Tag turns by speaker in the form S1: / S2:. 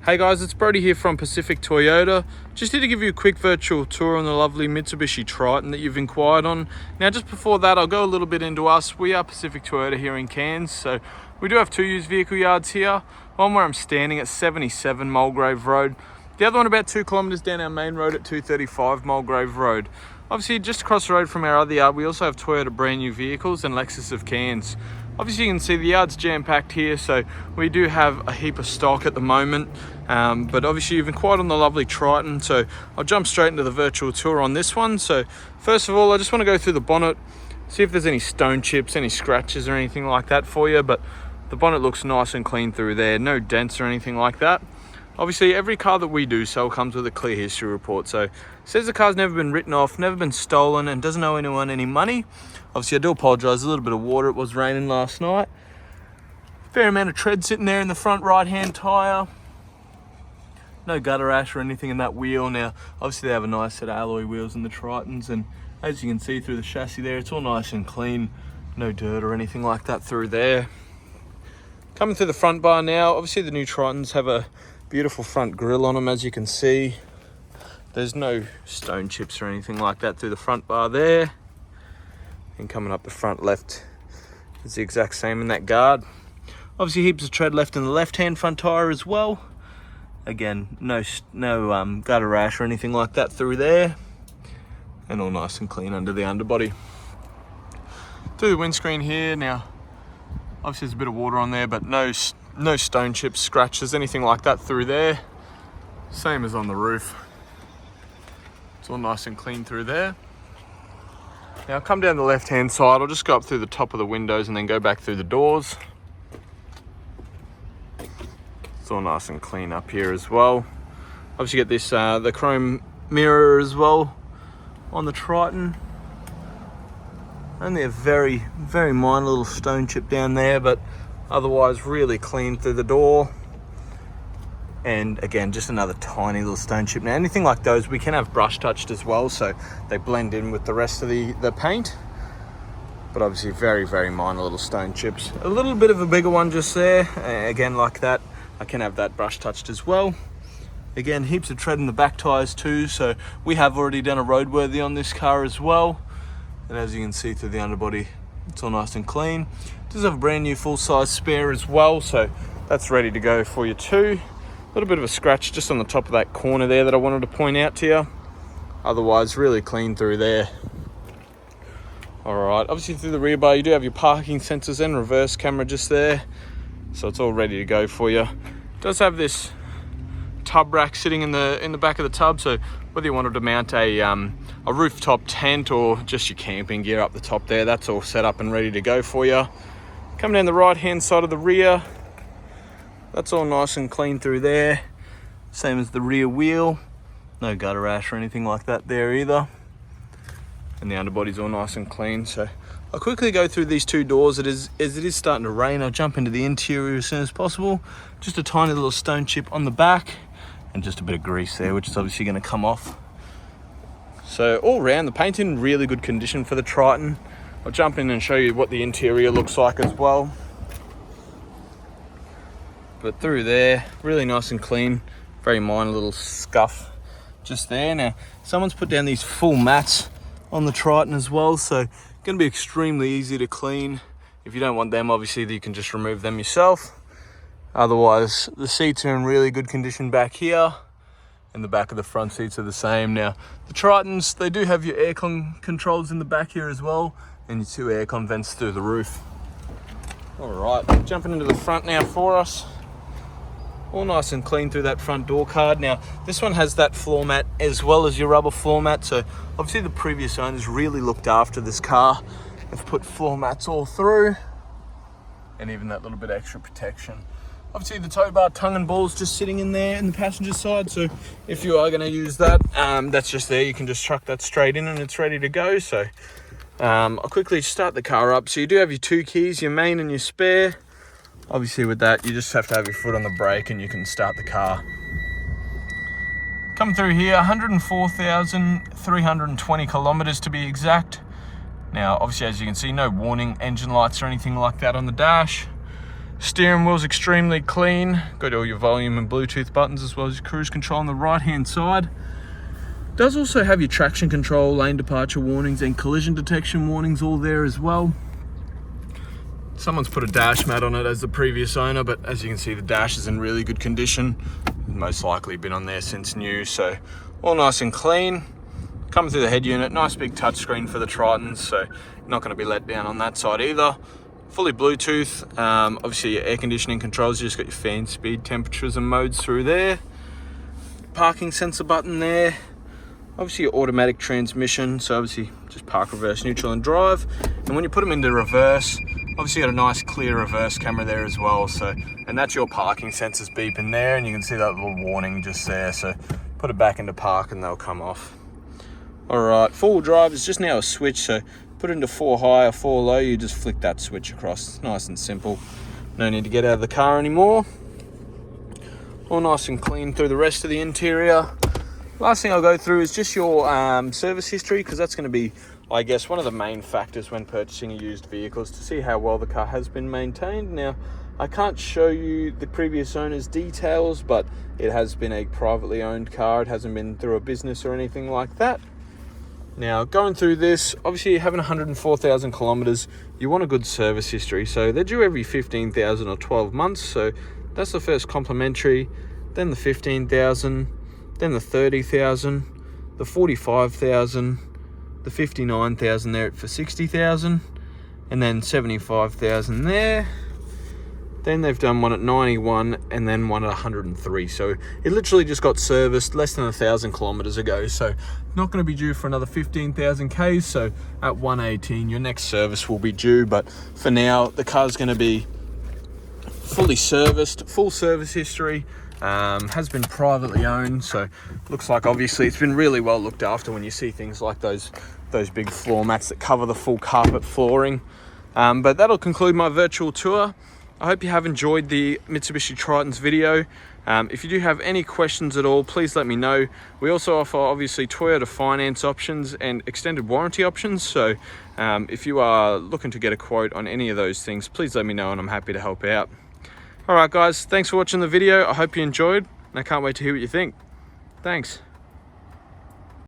S1: Hey guys, it's Brody here from Pacific Toyota. Just here to give you a quick virtual tour on the lovely Mitsubishi Triton that you've inquired on. Now just before that, I'll go a little bit into us. We are Pacific Toyota here in Cairns, so we do have two used vehicle yards here. One where I'm standing at 77 Mulgrave Road. The other one about 2 kilometres down our main road at 235 Mulgrave Road. Obviously just across the road from our other yard, we also have Toyota brand new vehicles and Lexus of Cairns. Obviously you can see the yard's jam-packed here, so we do have a heap of stock at the moment. But obviously you've inquired on the lovely Triton, so I'll jump straight into the virtual tour on this one. So first of all, I just want to go through the bonnet, see if there's any stone chips, any scratches or anything like that for you. But the bonnet looks nice and clean through there, no dents or anything like that. Obviously every car that we do sell comes with a clear history report, so it says the car's never been written off, never been stolen, and doesn't owe anyone any money. Obviously I do apologise, a little bit of water, it was raining last night. Fair amount of tread sitting there in the front right hand tyre. No gutter ash or anything in that wheel. Now obviously they have a nice set of alloy wheels in the Tritons, and as you can see through the chassis there, it's all nice and clean, no dirt or anything like that through there. Coming through the front bar now, obviously the new Tritons have a beautiful front grille on them, as you can see. There's no stone chips or anything like that through the front bar there. And coming up the front left is the exact same in that guard. Obviously heaps of tread left in the left hand front tyre as well. Again, no gutter rash or anything like that through there. And all nice and clean under the underbody. Through the windscreen here now, obviously there's a bit of water on there, but no stone chips, scratches, anything like that through there. Same as on the roof. It's all nice and clean through there. Now I'll come down the left hand side, I'll just go up through the top of the windows and then go back through the doors. It's all nice and clean up here as well. Obviously you get this, the chrome mirror as well on the Triton. Only a very, very minor little stone chip down there, but otherwise really clean through the door. And again, just another tiny little stone chip. Now anything like those we can have brush touched as well, so they blend in with the rest of the paint. But obviously very, very minor little stone chips. A little bit of a bigger one just there, again like that. I can have that brush touched as well. Again, heaps of tread in the back tyres too, so we have already done a roadworthy on this car as well. And as you can see through the underbody, it's all nice and clean. It does have a brand new full-size spare as well, so that's ready to go for you too. A little bit of a scratch just on the top of that corner there that I wanted to point out to you. Otherwise, really clean through there. Alright, obviously through the rear bar you do have your parking sensors and reverse camera just there. So it's all ready to go for you. It does have this tub rack sitting in the back of the tub, so whether you wanted to mount a rooftop tent or just your camping gear up the top there, that's all set up and ready to go for you. Coming down the right hand side of the rear, that's all nice and clean through there. Same as the rear wheel. No gutter rash or anything like that there either. And the underbody's all nice and clean. So I'll quickly go through these two doors. As it is starting to rain, I'll jump into the interior as soon as possible. Just a tiny little stone chip on the back and just a bit of grease there, which is obviously going to come off. So all round, the paint's in really good condition for the Triton. I'll jump in and show you what the interior looks like as well. But through there, really nice and clean. Very minor little scuff just there. Now, someone's put down these full mats on the Triton as well, so going to be extremely easy to clean. If you don't want them, obviously you can just remove them yourself. Otherwise, the seats are in really good condition back here. And the back of the front seats are the same. Now, the Tritons, they do have your aircon controls in the back here as well, and your 2 aircon vents through the roof. Alright, jumping into the front now for us. All nice and clean through that front door card. Now, this one has that floor mat as well as your rubber floor mat. So obviously the previous owners really looked after this car. They've put floor mats all through and even that little bit of extra protection. Obviously the tow bar tongue and ball's just sitting in there in the passenger side. So if you are going to use that, that's just there. You can just chuck that straight in and it's ready to go. So I'll quickly start the car up. So you do have your 2 keys, your main and your spare. Obviously with that, you just have to have your foot on the brake and you can start the car. Come through here, 104,320 kilometers to be exact. Now, obviously, as you can see, no warning engine lights or anything like that on the dash. Steering wheel's extremely clean. Got all your volume and Bluetooth buttons as well as your cruise control on the right hand side. Does also have your traction control, lane departure warnings and collision detection warnings all there as well. Someone's put a dash mat on it as the previous owner, but as you can see the dash is in really good condition. Most likely been on there since new, so all nice and clean. Coming through the head unit, nice big touchscreen for the Tritons, so not going to be let down on that side either. Fully Bluetooth, obviously your air conditioning controls, you just got your fan speed, temperatures and modes through there. Parking sensor button there. Obviously your automatic transmission, so obviously just park, reverse, neutral and drive. And when you put them into reverse, obviously you got a nice clear reverse camera there as well. So, and that's your parking sensors beeping there, and you can see that little warning just there. So put it back into park and they'll come off. All right, four-wheel drive is just now a switch, so put it into 4 high or 4 low, you just flick that switch across. It's nice and simple. No need to get out of the car anymore. All nice and clean through the rest of the interior. Last thing I'll go through is just your service history, because that's going to be, I guess, one of the main factors when purchasing a used vehicle, is to see how well the car has been maintained. Now, I can't show you the previous owner's details, but it has been a privately owned car. It hasn't been through a business or anything like that. Now, going through this, obviously you're having 104,000 kilometers, you want a good service history. So they're due every 15,000 or 12 months. So that's the first complimentary, then the 15,000, then the 30,000, the 45,000, the 59,000 there for 60,000, and then 75,000 there. Then they've done one at 91 and then one at 103. So it literally just got serviced less than 1,000 kilometers ago. So not going to be due for another 15,000 Ks. So at 118, your next service will be due. But for now, the car's going to be fully serviced, full service history. Has been privately owned, so looks like obviously it's been really well looked after when you see things like those big floor mats that cover the full carpet flooring. But that'll conclude my virtual tour. I hope you have enjoyed the Mitsubishi Triton's video. If you do have any questions at all, please let me know. We also offer obviously Toyota finance options and extended warranty options, so if you are looking to get a quote on any of those things, please let me know and I'm happy to help out. All right, guys, thanks for watching the video. I hope you enjoyed, and I can't wait to hear what you think. Thanks.